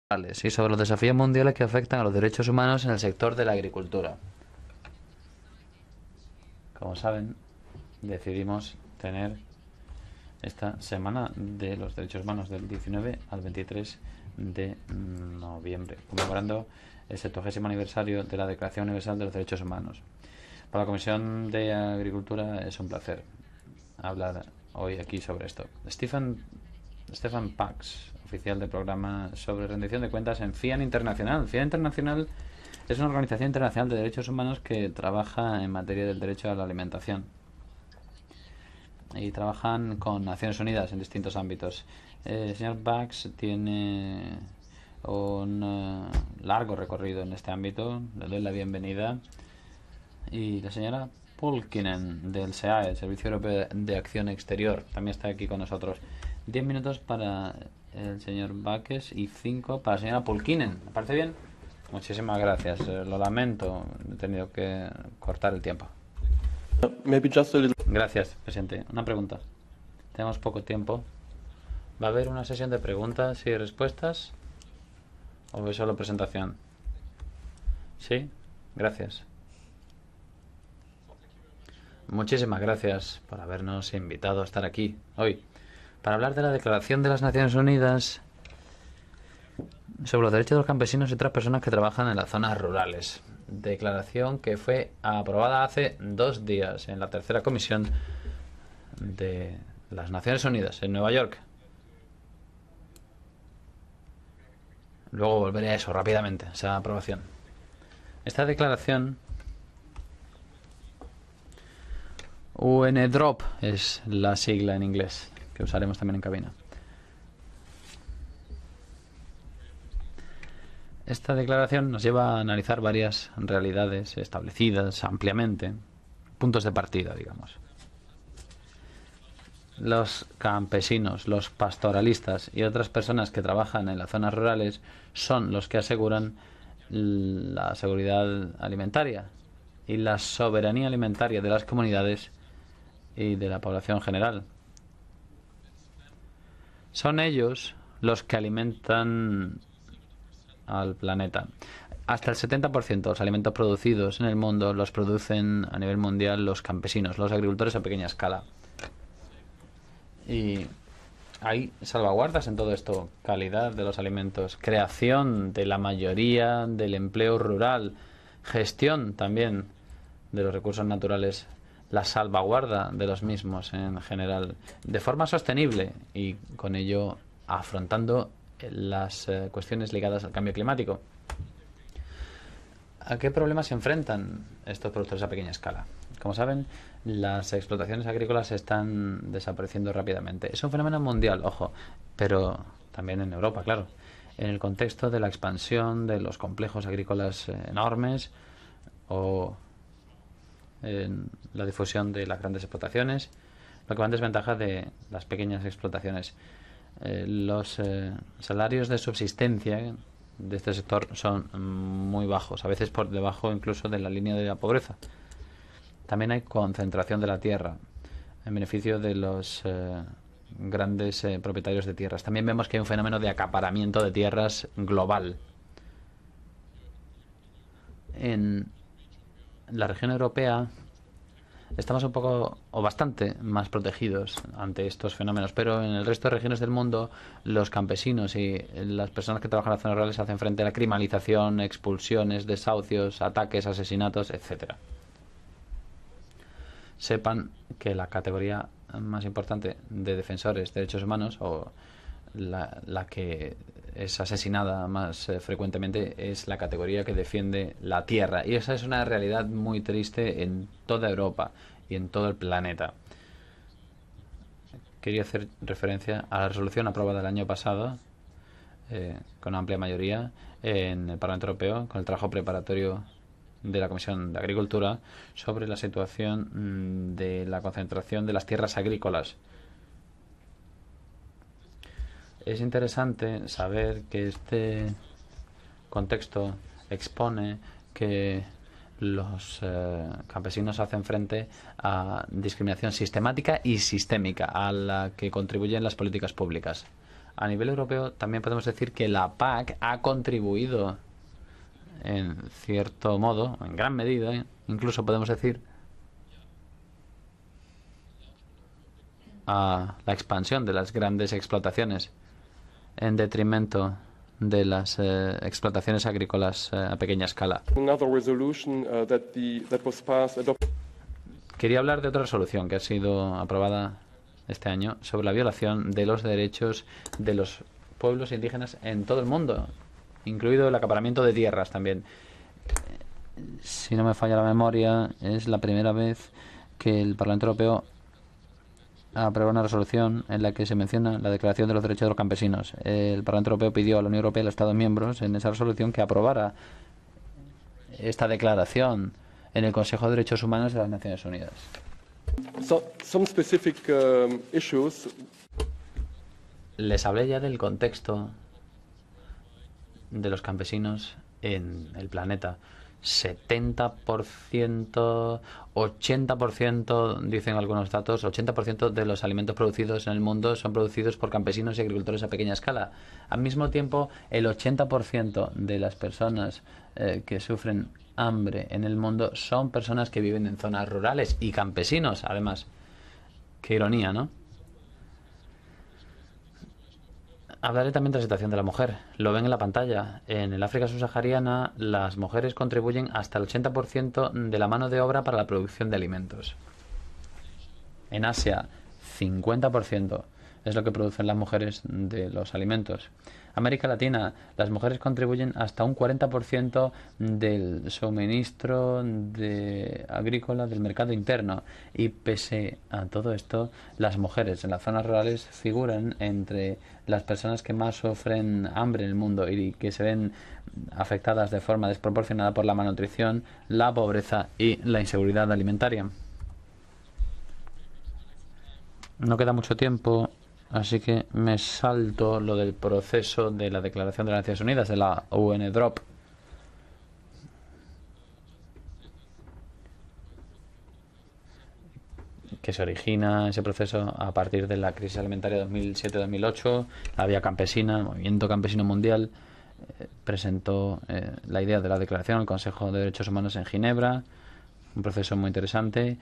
Y sobre los desafíos mundiales que afectan a los derechos humanos en el sector de la agricultura. Como saben, decidimos tener esta semana de los derechos humanos del 19 al 23 de noviembre, conmemorando el 70º aniversario de la Declaración Universal de los Derechos Humanos. Para la Comisión de Agricultura es un placer hablar hoy aquí sobre esto. Stefan Pax, oficial del programa sobre rendición de cuentas en FIAN Internacional. FIAN Internacional es una organización internacional de derechos humanos que trabaja en materia del derecho a la alimentación y trabajan con Naciones Unidas en distintos ámbitos. El señor Pax tiene un largo recorrido en este ámbito. Le doy la bienvenida. Y la señora Pulkkinen del SEAE, el Servicio Europeo de Acción Exterior, también está aquí con nosotros. 10 minutos para el señor Baques y 5 para la señora Pulkkinen. ¿Me parece bien? Muchísimas gracias. Lo lamento, he tenido que cortar el tiempo. Gracias, presidente. Una pregunta. Tenemos poco tiempo. ¿Va a haber una sesión de preguntas y respuestas? ¿O es solo presentación? ¿Sí? Gracias. Muchísimas gracias por habernos invitado a estar aquí hoy para hablar de la Declaración de las Naciones Unidas sobre los derechos de los campesinos y otras personas que trabajan en las zonas rurales. Declaración que fue aprobada hace 2 días en la tercera comisión de las Naciones Unidas en Nueva York. Luego volveré a eso rápidamente, esa aprobación. Esta declaración UNDROP es la sigla en inglés que usaremos también en cabina. Esta declaración nos lleva a analizar varias realidades establecidas ampliamente, puntos de partida, digamos. Los campesinos, los pastoralistas y otras personas que trabajan en las zonas rurales son los que aseguran la seguridad alimentaria y la soberanía alimentaria de las comunidades y de la población general. Son ellos los que alimentan al planeta. Hasta el 70% de los alimentos producidos en el mundo los producen a nivel mundial los campesinos, los agricultores a pequeña escala. Y hay salvaguardas en todo esto: calidad de los alimentos, creación de la mayoría del empleo rural, gestión también de los recursos naturales, la salvaguarda de los mismos en general, de forma sostenible y con ello afrontando las cuestiones ligadas al cambio climático. ¿A qué problemas se enfrentan estos productores a pequeña escala? Como saben, las explotaciones agrícolas están desapareciendo rápidamente. Es un fenómeno mundial, ojo, pero también en Europa, claro. En el contexto de la expansión de los complejos agrícolas enormes o en la difusión de las grandes explotaciones, lo que va en desventaja de las pequeñas explotaciones. Los salarios de subsistencia de este sector son muy bajos, a veces por debajo incluso de la línea de la pobreza. También hay concentración de la tierra en beneficio de los grandes propietarios de tierras. También vemos que hay un fenómeno de acaparamiento de tierras global. En la región europea estamos un poco o bastante más protegidos ante estos fenómenos, pero en el resto de regiones del mundo los campesinos y las personas que trabajan en las zonas rurales hacen frente a la criminalización, expulsiones, desahucios, ataques, asesinatos, etcétera. Sepan que la categoría más importante de defensores de derechos humanos, o la que es asesinada más frecuentemente, es la categoría que defiende la tierra. Y esa es una realidad muy triste en toda Europa y en todo el planeta. Quería hacer referencia a la resolución aprobada el año pasado con amplia mayoría en el Parlamento Europeo, con el trabajo preparatorio de la Comisión de Agricultura, sobre la situación de la concentración de las tierras agrícolas. Es interesante saber que este contexto expone que los campesinos hacen frente a discriminación sistemática y sistémica a la que contribuyen las políticas públicas. a nivel europeo también podemos decir que la PAC ha contribuido en cierto modo, en gran medida, incluso podemos decir, a la expansión de las grandes explotaciones en detrimento de las explotaciones agrícolas a pequeña escala. Quería hablar de otra resolución que ha sido aprobada este año sobre la violación de los derechos de los pueblos indígenas en todo el mundo, incluido el acaparamiento de tierras también. Si no me falla la memoria, es la primera vez que el Parlamento Europeo aprueba una resolución en la que se menciona la Declaración de los Derechos de los Campesinos. El Parlamento Europeo pidió a la Unión Europea y a los Estados miembros en esa resolución que aprobara esta declaración en el Consejo de Derechos Humanos de las Naciones Unidas. Les hablé ya del contexto de los campesinos en el planeta. 70%, 80%, dicen algunos datos, 80% de los alimentos producidos en el mundo son producidos por campesinos y agricultores a pequeña escala. Al mismo tiempo, el 80% de las personas que sufren hambre en el mundo son personas que viven en zonas rurales y campesinos, además. Qué ironía, ¿no? Hablaré también de la situación de la mujer. Lo ven en la pantalla. En el África subsahariana, las mujeres contribuyen hasta el 80% de la mano de obra para la producción de alimentos. En Asia, 50% es lo que producen las mujeres de los alimentos. América Latina, las mujeres contribuyen hasta un 40% del suministro agrícola del mercado interno. Y pese a todo esto, las mujeres en las zonas rurales figuran entre las personas que más sufren hambre en el mundo y que se ven afectadas de forma desproporcionada por la malnutrición, la pobreza y la inseguridad alimentaria. No queda mucho tiempo, así que me salto lo del proceso de la Declaración de las Naciones Unidas, de la UNDROP. Que se origina ese proceso a partir de la crisis alimentaria 2007-2008. La Vía Campesina, el Movimiento Campesino Mundial, presentó la idea de la declaración al Consejo de Derechos Humanos en Ginebra, un proceso muy interesante.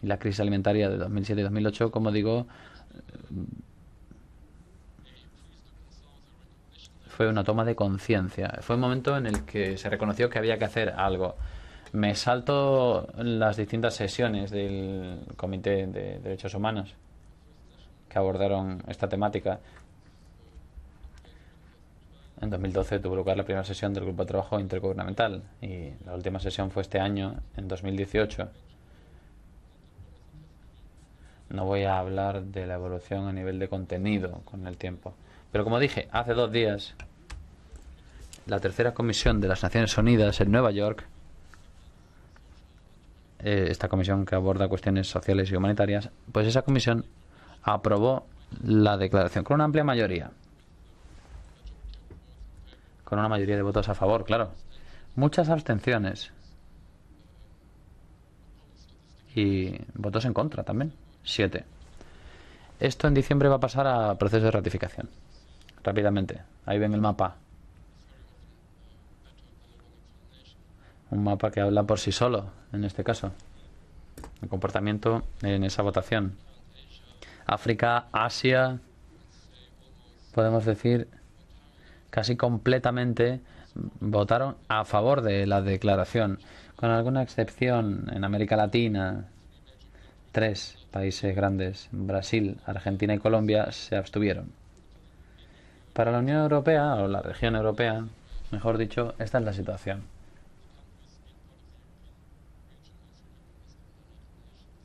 Y la crisis alimentaria de 2007-2008, como digo, fue una toma de conciencia. Fue un momento en el que se reconoció que había que hacer algo. Me salto las distintas sesiones del Comité de Derechos Humanos que abordaron esta temática. En 2012 tuvo lugar la primera sesión del Grupo de Trabajo Intergubernamental y la última sesión fue este año, en 2018. No voy a hablar de la evolución a nivel de contenido con el tiempo. Pero como dije, hace 2 días, la tercera comisión de las Naciones Unidas en Nueva York, esta comisión que aborda cuestiones sociales y humanitarias, pues esa comisión aprobó la declaración con una amplia mayoría. Con una mayoría de votos a favor, claro. Muchas abstenciones. Y votos en contra también. 7. Esto en diciembre va a pasar a proceso de ratificación. Rápidamente. Ahí ven el mapa. Un mapa que habla por sí solo, en este caso. El comportamiento en esa votación. África, Asia, podemos decir, casi completamente votaron a favor de la declaración. Con alguna excepción en América Latina, 3 países grandes, Brasil, Argentina y Colombia, se abstuvieron. Para la Unión Europea, o la región europea, mejor dicho, esta es la situación.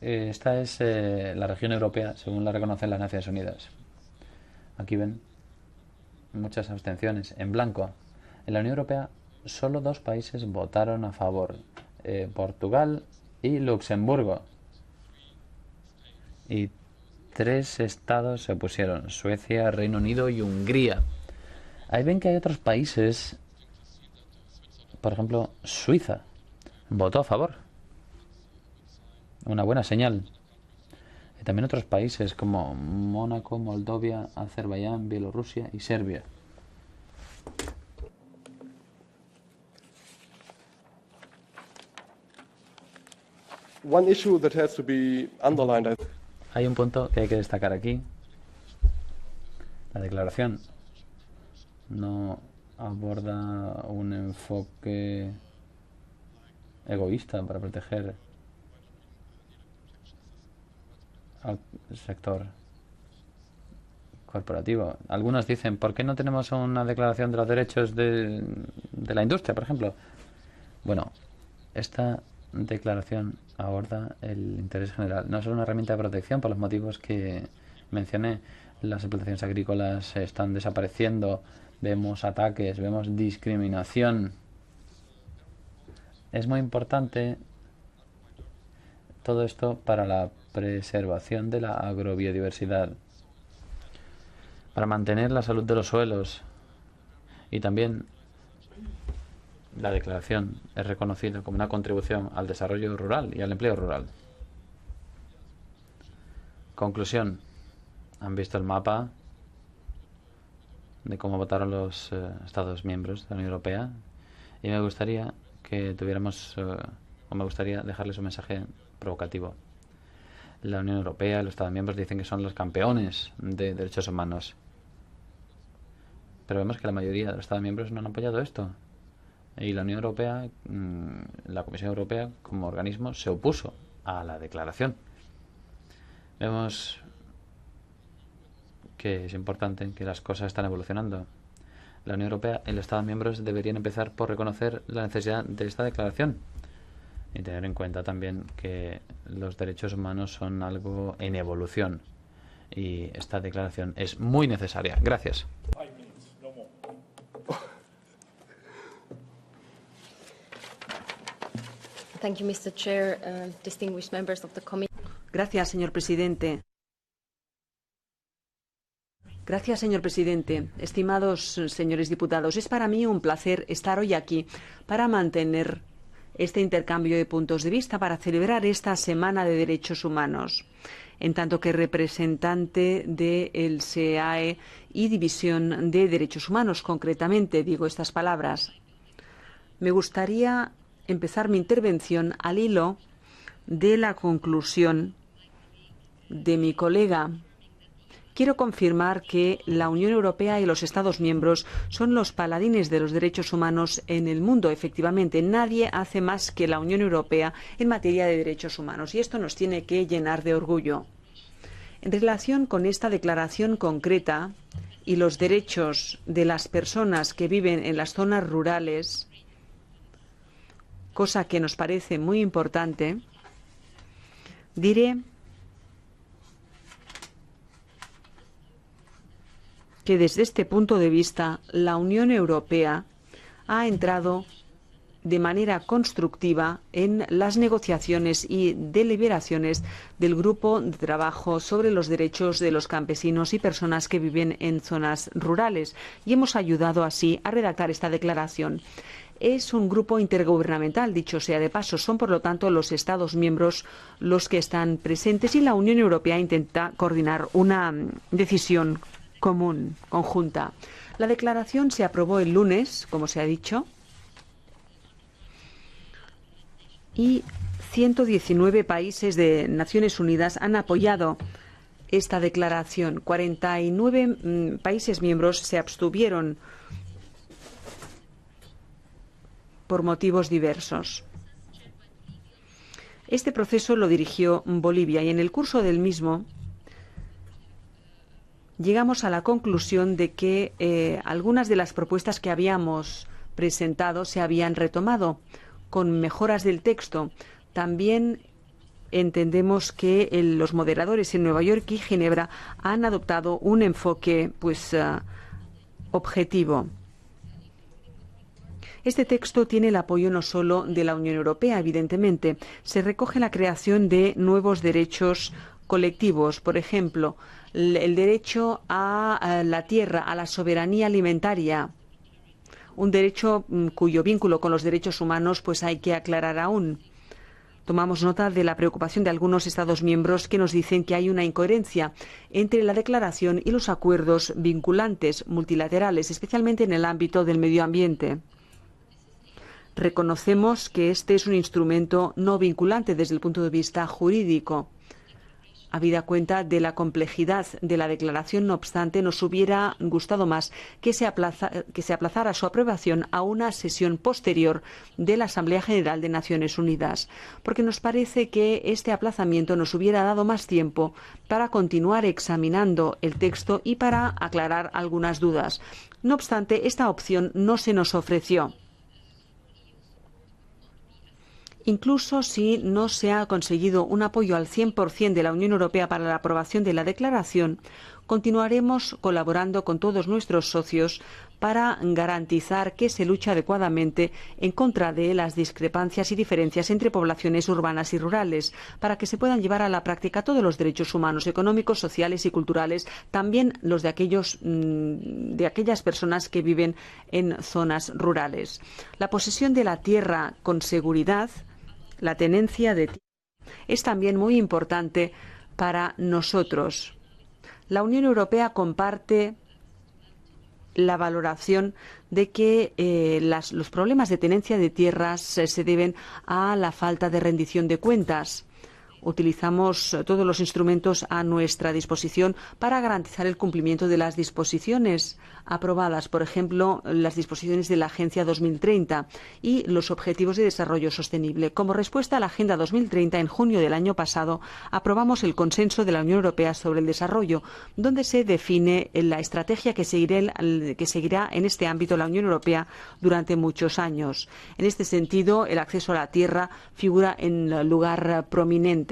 Esta es la región europea, según la reconocen las Naciones Unidas. Aquí ven muchas abstenciones. En blanco. En la Unión Europea, solo 2 países votaron a favor. Portugal y Luxemburgo. Y 3 estados se opusieron: Suecia, Reino Unido y Hungría. Ahí ven que hay otros países, por ejemplo, Suiza, votó a favor. Una buena señal. Y también otros países como Mónaco, Moldavia, Azerbaiyán, Bielorrusia y Serbia. One issue that has to be underlined. Hay un punto que hay que destacar aquí. La declaración no aborda un enfoque egoísta para proteger al sector corporativo. Algunos dicen, ¿por qué no tenemos una declaración de los derechos de la industria, por ejemplo? Bueno, esta declaración aborda el interés general. No es solo una herramienta de protección por los motivos que mencioné. Las explotaciones agrícolas están desapareciendo, vemos ataques, vemos discriminación. Es muy importante todo esto para la preservación de la agrobiodiversidad, para mantener la salud de los suelos, y también la declaración es reconocida como una contribución al desarrollo rural y al empleo rural. Conclusión. ¿Han visto el mapa de cómo votaron los Estados miembros de la Unión Europea? Y me gustaría que tuviéramos, o me gustaría dejarles un mensaje provocativo. La Unión Europea y los Estados miembros dicen que son los campeones de derechos humanos. Pero vemos que la mayoría de los Estados miembros no han apoyado esto. Y la Unión Europea, la Comisión Europea, como organismo, se opuso a la declaración. Vemos que es importante que las cosas están evolucionando. La Unión Europea y los Estados miembros deberían empezar por reconocer la necesidad de esta declaración y tener en cuenta también que los derechos humanos son algo en evolución y esta declaración es muy necesaria. Gracias. Thank you, Mr. Chair, distinguished members of the committee. Gracias, señor presidente. Gracias, señor presidente. Estimados señores diputados, es para mí un placer estar hoy aquí para mantener este intercambio de puntos de vista, para celebrar esta Semana de Derechos Humanos, en tanto que representante del SEAE y División de Derechos Humanos. Concretamente, digo estas palabras. Me gustaría empezar mi intervención al hilo de la conclusión de mi colega. Quiero confirmar que la Unión Europea y los Estados miembros son los paladines de los derechos humanos en el mundo. Efectivamente, nadie hace más que la Unión Europea en materia de derechos humanos, y esto nos tiene que llenar de orgullo. En relación con esta declaración concreta y los derechos de las personas que viven en las zonas rurales, cosa que nos parece muy importante, diré que desde este punto de vista la Unión Europea ha entrado de manera constructiva en las negociaciones y deliberaciones del Grupo de Trabajo sobre los derechos de los campesinos y personas que viven en zonas rurales, y hemos ayudado así a redactar esta declaración. Es un grupo intergubernamental, dicho sea de paso. Son, por lo tanto, los Estados miembros los que están presentes, y la Unión Europea intenta coordinar una decisión común, conjunta. La declaración se aprobó el lunes, como se ha dicho, y 119 países de Naciones Unidas han apoyado esta declaración. 49 países miembros se abstuvieron por motivos diversos. Este proceso lo dirigió Bolivia, y en el curso del mismo llegamos a la conclusión de que algunas de las propuestas que habíamos presentado se habían retomado con mejoras del texto. También entendemos que los moderadores en Nueva York y Ginebra han adoptado un enfoque objetivo. Este texto tiene el apoyo no solo de la Unión Europea, evidentemente. Se recoge la creación de nuevos derechos colectivos, por ejemplo, el derecho a la tierra, a la soberanía alimentaria, un derecho cuyo vínculo con los derechos humanos pues hay que aclarar aún. Tomamos nota de la preocupación de algunos Estados miembros que nos dicen que hay una incoherencia entre la declaración y los acuerdos vinculantes multilaterales, especialmente en el ámbito del medio ambiente. Reconocemos que este es un instrumento no vinculante desde el punto de vista jurídico. Habida cuenta de la complejidad de la declaración, no obstante, nos hubiera gustado más que se aplazara su aprobación a una sesión posterior de la Asamblea General de Naciones Unidas, porque nos parece que este aplazamiento nos hubiera dado más tiempo para continuar examinando el texto y para aclarar algunas dudas. No obstante, esta opción no se nos ofreció. Incluso si no se ha conseguido un apoyo al 100% de la Unión Europea para la aprobación de la declaración, continuaremos colaborando con todos nuestros socios para garantizar que se lucha adecuadamente en contra de las discrepancias y diferencias entre poblaciones urbanas y rurales, para que se puedan llevar a la práctica todos los derechos humanos, económicos, sociales y culturales, también los de aquellas personas que viven en zonas rurales. La posesión de la tierra con seguridad, la tenencia de tierra, es también muy importante para nosotros. La Unión Europea comparte la valoración de que los problemas de tenencia de tierras se deben a la falta de rendición de cuentas. Utilizamos todos los instrumentos a nuestra disposición para garantizar el cumplimiento de las disposiciones aprobadas, por ejemplo, las disposiciones de la Agencia 2030 y los Objetivos de Desarrollo Sostenible. Como respuesta a la Agenda 2030, en junio del año pasado, aprobamos el Consenso de la Unión Europea sobre el Desarrollo, donde se define la estrategia que seguirá en este ámbito la Unión Europea durante muchos años. En este sentido, el acceso a la tierra figura en lugar prominente.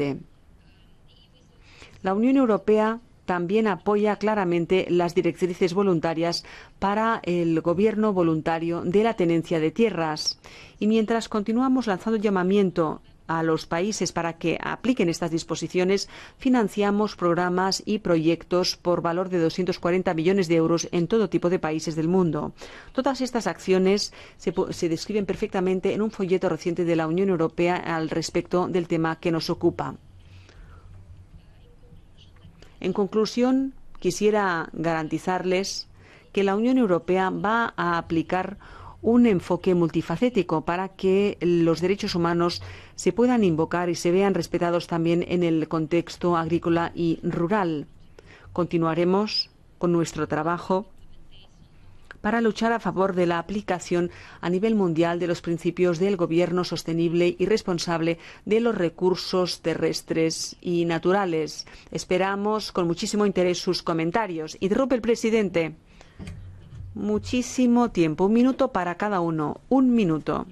La Unión Europea también apoya claramente las directrices voluntarias para el gobierno voluntario de la tenencia de tierras. Y mientras continuamos lanzando llamamiento a los países para que apliquen estas disposiciones, financiamos programas y proyectos por valor de 240 millones de euros en todo tipo de países del mundo. Todas estas acciones se describen perfectamente en un folleto reciente de la Unión Europea al respecto del tema que nos ocupa. En conclusión, quisiera garantizarles que la Unión Europea va a aplicar un enfoque multifacético para que los derechos humanos se puedan invocar y se vean respetados también en el contexto agrícola y rural. Continuaremos con nuestro trabajo para luchar a favor de la aplicación a nivel mundial de los principios del gobierno sostenible y responsable de los recursos terrestres y naturales. Esperamos con muchísimo interés sus comentarios. Interrumpe el presidente. Muchísimo tiempo. 1 minuto para cada uno. 1 minuto.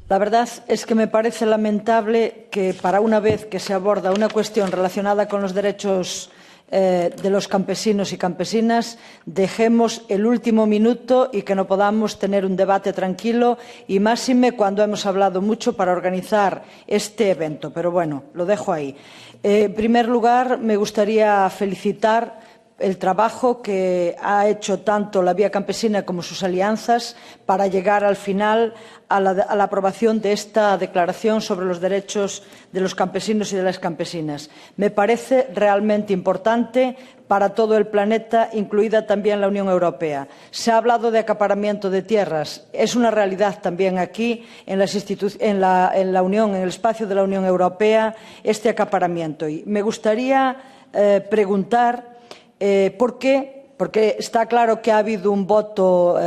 La verdad es que me parece lamentable que para una vez que se aborda una cuestión relacionada con los derechos de los campesinos y campesinas, dejemos el último minuto y que no podamos tener un debate tranquilo, y máxime cuando hemos hablado mucho para organizar este evento. Pero bueno, lo dejo ahí. En primer lugar, me gustaría felicitar el trabajo que ha hecho tanto la Vía Campesina como sus alianzas para llegar al final a la aprobación de esta declaración sobre los derechos de los campesinos y de las campesinas. Me parece realmente importante para todo el planeta, incluida también la Unión Europea. Se ha hablado de acaparamiento de tierras. Es una realidad también aquí, en la Unión, en el espacio de la Unión Europea, este acaparamiento. Y me gustaría preguntar ¿por qué? Porque está claro que ha habido un voto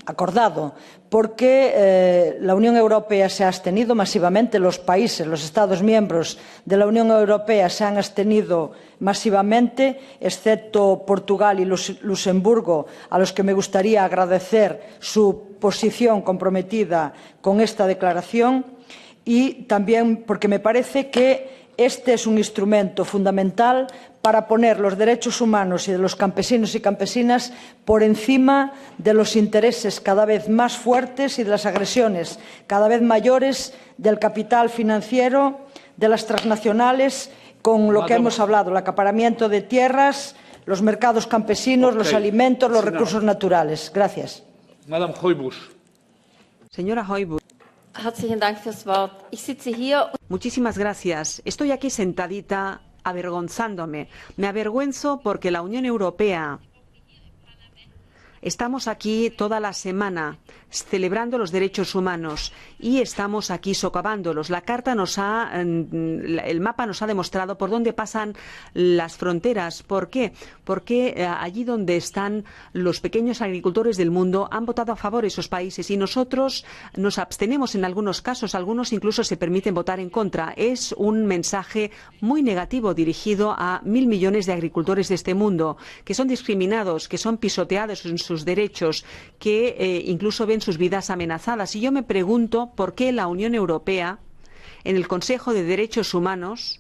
acordado. ¿Por qué la Unión Europea se ha abstenido masivamente? Los países, los Estados miembros de la Unión Europea se han abstenido masivamente, excepto Portugal y Luxemburgo, a los que me gustaría agradecer su posición comprometida con esta declaración. Y también porque me parece que este es un instrumento fundamental para poner los derechos humanos y de los campesinos y campesinas por encima de los intereses cada vez más fuertes y de las agresiones cada vez mayores del capital financiero, de las transnacionales, con lo que hemos hablado, el acaparamiento de tierras, los mercados campesinos, los alimentos, los recursos naturales. Gracias. Madame Hooijboers. Señora Hooijboers. herzlichen Dank fürs Wort. Ich sitze hier. Muchísimas gracias. Estoy aquí sentadita avergonzándome. Me avergüenzo porque la Unión Europea... Estamos aquí toda la semana celebrando los derechos humanos y estamos aquí socavándolos. El mapa nos ha demostrado por dónde pasan las fronteras. ¿Por qué? Porque allí donde están los pequeños agricultores del mundo han votado a favor de esos países y nosotros nos abstenemos en algunos casos. Algunos incluso se permiten votar en contra. Es un mensaje muy negativo dirigido a 1.000 millones de agricultores de este mundo que son discriminados, que son pisoteados en sus derechos, que incluso ven sus vidas amenazadas. Y yo me pregunto por qué la Unión Europea, en el Consejo de Derechos Humanos,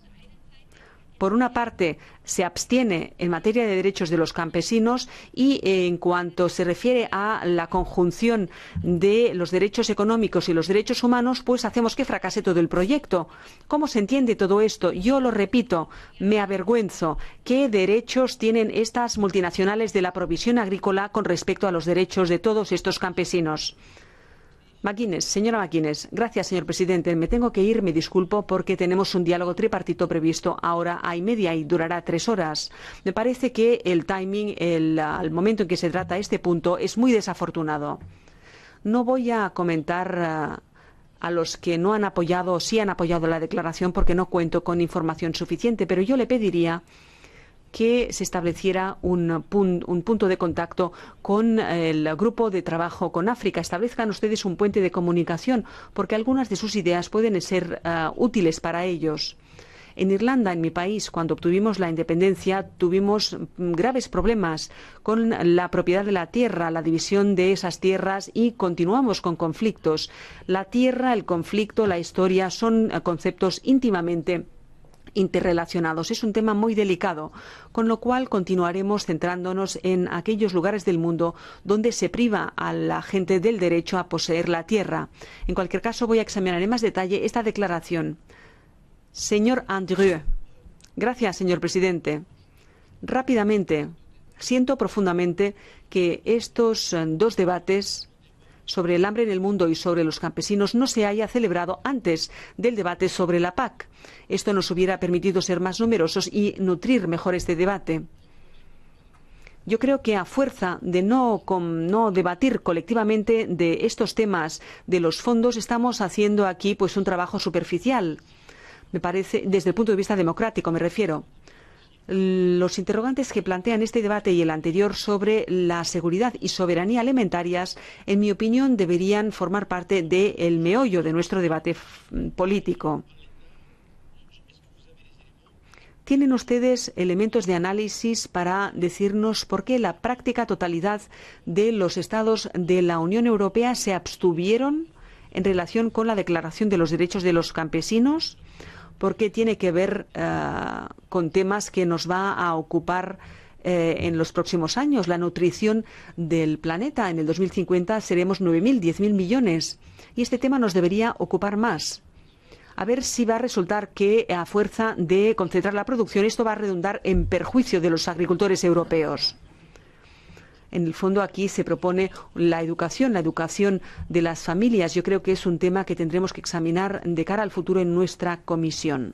por una parte, se abstiene en materia de derechos de los campesinos y en cuanto se refiere a la conjunción de los derechos económicos y los derechos humanos, pues hacemos que fracase todo el proyecto. ¿Cómo se entiende todo esto? Yo lo repito, me avergüenzo. ¿Qué derechos tienen estas multinacionales de la provisión agrícola con respecto a los derechos de todos estos campesinos? Señora McGuinness, gracias, señor presidente. Me tengo que ir, me disculpo, porque tenemos un diálogo tripartito previsto a hora y media y durará 3 horas. Me parece que el timing, el momento en que se trata este punto es muy desafortunado. No voy a comentar a los que no han apoyado o sí han apoyado la declaración porque no cuento con información suficiente, pero yo le pediría que se estableciera un punto de contacto con el grupo de trabajo con África. Establezcan ustedes un puente de comunicación, porque algunas de sus ideas pueden ser útiles para ellos. En Irlanda, en mi país, cuando obtuvimos la independencia, tuvimos graves problemas con la propiedad de la tierra, la división de esas tierras y continuamos con conflictos. La tierra, el conflicto, la historia son conceptos íntimamente interrelacionados. Es un tema muy delicado, con lo cual continuaremos centrándonos en aquellos lugares del mundo donde se priva a la gente del derecho a poseer la tierra. En cualquier caso, voy a examinar en más detalle esta declaración. Señor Andrieu. Gracias, señor presidente. Rápidamente, siento profundamente que estos 2 debates sobre el hambre en el mundo y sobre los campesinos no se haya celebrado antes del debate sobre la PAC. Esto nos hubiera permitido ser más numerosos y nutrir mejor este debate. Yo creo que a fuerza de no debatir colectivamente de estos temas de los fondos, estamos haciendo aquí pues un trabajo superficial. Me parece, desde el punto de vista democrático me refiero. Los interrogantes que plantean este debate y el anterior sobre la seguridad y soberanía alimentarias, en mi opinión, deberían formar parte del meollo de nuestro debate político. ¿Tienen ustedes elementos de análisis para decirnos por qué la práctica totalidad de los Estados de la Unión Europea se abstuvieron en relación con la Declaración de los Derechos de los Campesinos? Porque tiene que ver con temas que nos va a ocupar en los próximos años. La nutrición del planeta. En el 2050 seremos 9.000, 10.000 millones. Y este tema nos debería ocupar más. A ver si va a resultar que, a fuerza de concentrar la producción, esto va a redundar en perjuicio de los agricultores europeos. En el fondo, aquí se propone la educación de las familias. Yo creo que es un tema que tendremos que examinar de cara al futuro en nuestra comisión.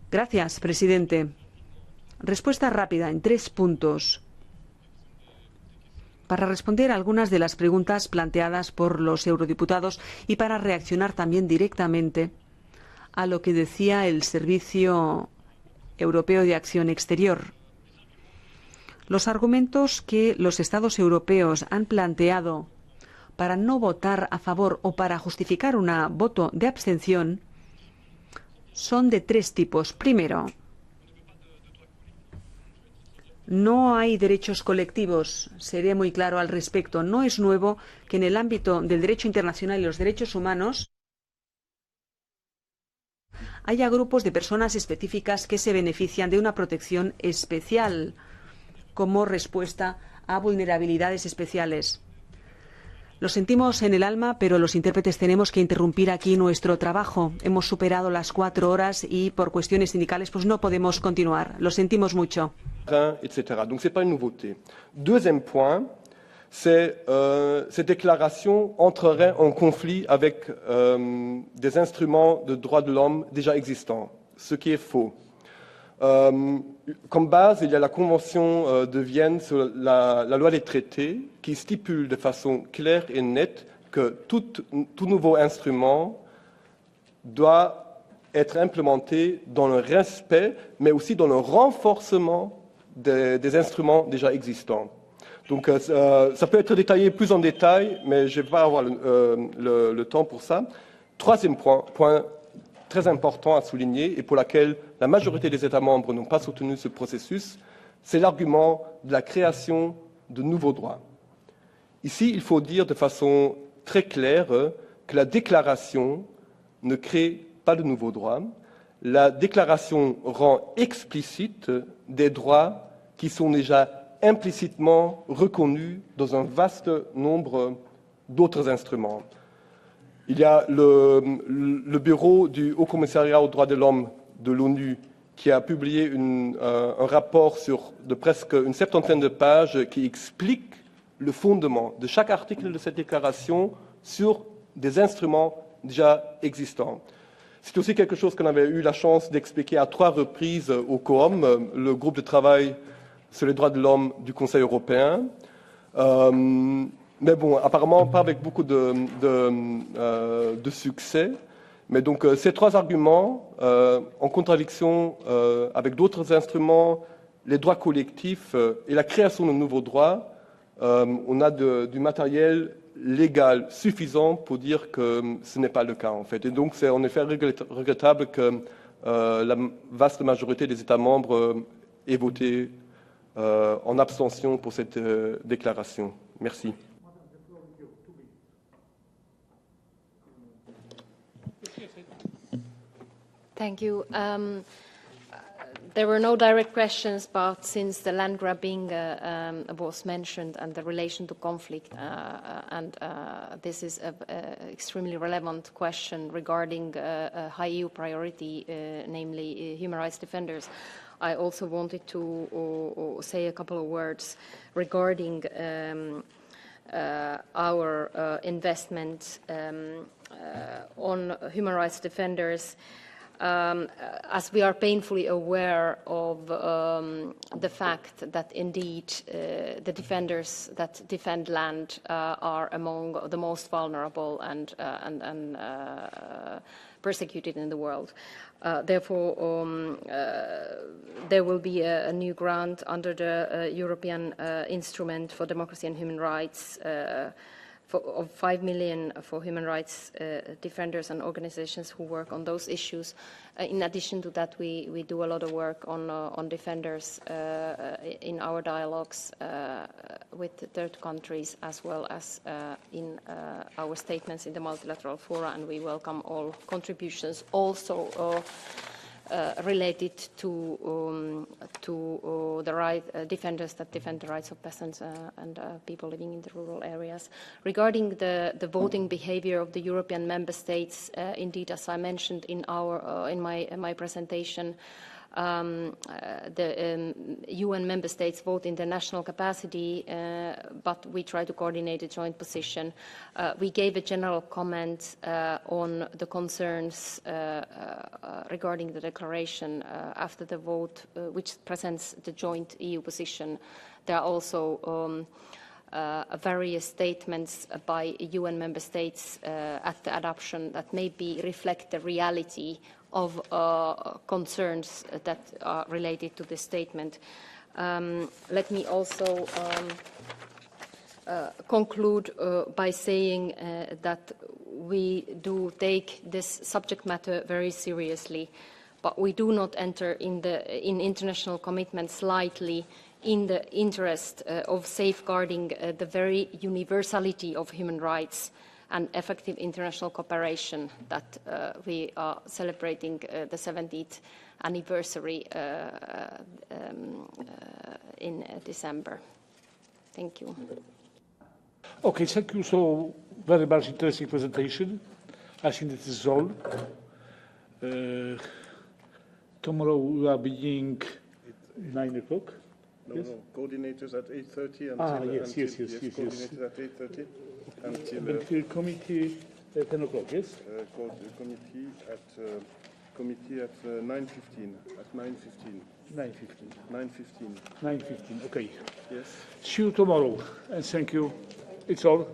Gracias, presidente. Respuesta rápida en 3 puntos. Para responder a algunas de las preguntas planteadas por los eurodiputados y para reaccionar también directamente a lo que decía el Servicio Europeo de Acción Exterior. Los argumentos que los Estados europeos han planteado para no votar a favor o para justificar un voto de abstención son de 3 tipos. Primero, no hay derechos colectivos. Seré muy claro al respecto. No es nuevo que en el ámbito del derecho internacional y los derechos humanos haya grupos de personas específicas que se benefician de una protección especial como respuesta a vulnerabilidades especiales. Lo sentimos en el alma, pero los intérpretes tenemos que interrumpir aquí nuestro trabajo. Hemos superado las 4 horas y por cuestiones sindicales pues no podemos continuar. Lo sentimos mucho. Etc. Donc, c'est pas une nouveauté. Deuxième point, ces déclarations entreraient en conflit avec des instruments de droits de l'homme déjà existants, ce qui est faux. Comme base, il y a la Convention de Vienne sur la loi des traités qui stipule de façon claire et nette que tout nouveau instrument doit être implémenté dans le respect, mais aussi dans le renforcement des instruments déjà existants. Donc, ça peut être détaillé plus en détail, mais je ne vais pas avoir le temps pour ça. Troisième point très important à souligner et pour laquelle la majorité des États membres n'ont pas soutenu ce processus, c'est l'argument de la création de nouveaux droits. Ici, il faut dire de façon très claire que la déclaration ne crée pas de nouveaux droits. La déclaration rend explicite des droits qui sont déjà implicitement reconnus dans un vaste nombre d'autres instruments. Il y a le bureau du Haut Commissariat aux droits de l'homme de l'ONU qui a publié un rapport de presque une 70aine de pages qui explique le fondement de chaque article de cette déclaration sur des instruments déjà existants. C'est aussi quelque chose qu'on avait eu la chance d'expliquer à 3 reprises au COHOM, le groupe de travail sur les droits de l'homme du Conseil européen. Mais bon, apparemment pas avec beaucoup de succès. Mais donc ces 3 arguments, en contradiction avec d'autres instruments, les droits collectifs et la création de nouveaux droits, on a du matériel légal suffisant pour dire que ce n'est pas le cas en fait. Et donc c'est en effet regrettable que la vaste majorité des États membres ait voté en abstention pour cette déclaration. Merci. Thank you. There were no direct questions, but since the land grabbing was mentioned and the relation to conflict, and this is an extremely relevant question regarding a high EU priority, namely human rights defenders, I also wanted to say a couple of words regarding our investment on human rights defenders. As we are painfully aware of the fact that indeed the defenders that defend land are among the most vulnerable and persecuted in the world. Therefore, there will be a new grant under the European Instrument for Democracy and Human Rights of 5 million for human rights defenders and organizations who work on those issues. In addition to that, we do a lot of work on defenders in our dialogues with third countries, as well as in our statements in the multilateral fora, and we welcome all contributions also related to the right defenders that defend the rights of peasants and people living in the rural areas. Regarding the voting behavior of the European member states, indeed, as I mentioned in my presentation, the UN member states vote in their national capacity, but we try to coordinate a joint position. We gave a general comment on the concerns regarding the declaration after the vote, which presents the joint EU position. There are also various statements by UN member states at the adoption that maybe reflect the reality of concerns that are related to this statement. Let me also conclude by saying that we do take this subject matter very seriously, but we do not enter in international commitments lightly in the interest of safeguarding the very universality of human rights and effective international cooperation that we are celebrating the 70th anniversary in December. Thank you. Okay, thank you so very much. Interesting presentation. I think this is all. Tomorrow we are beginning 9 o'clock. No, Yes? no, coordinators at 8:30 until... Yes, until, yes. Coordinators at 8:30 until... Until committee at 10 o'clock, yes? Committee at 9:15. At 9:15. 9:15. 9:15. 9:15, okay. Yes. See you tomorrow, and thank you. It's all.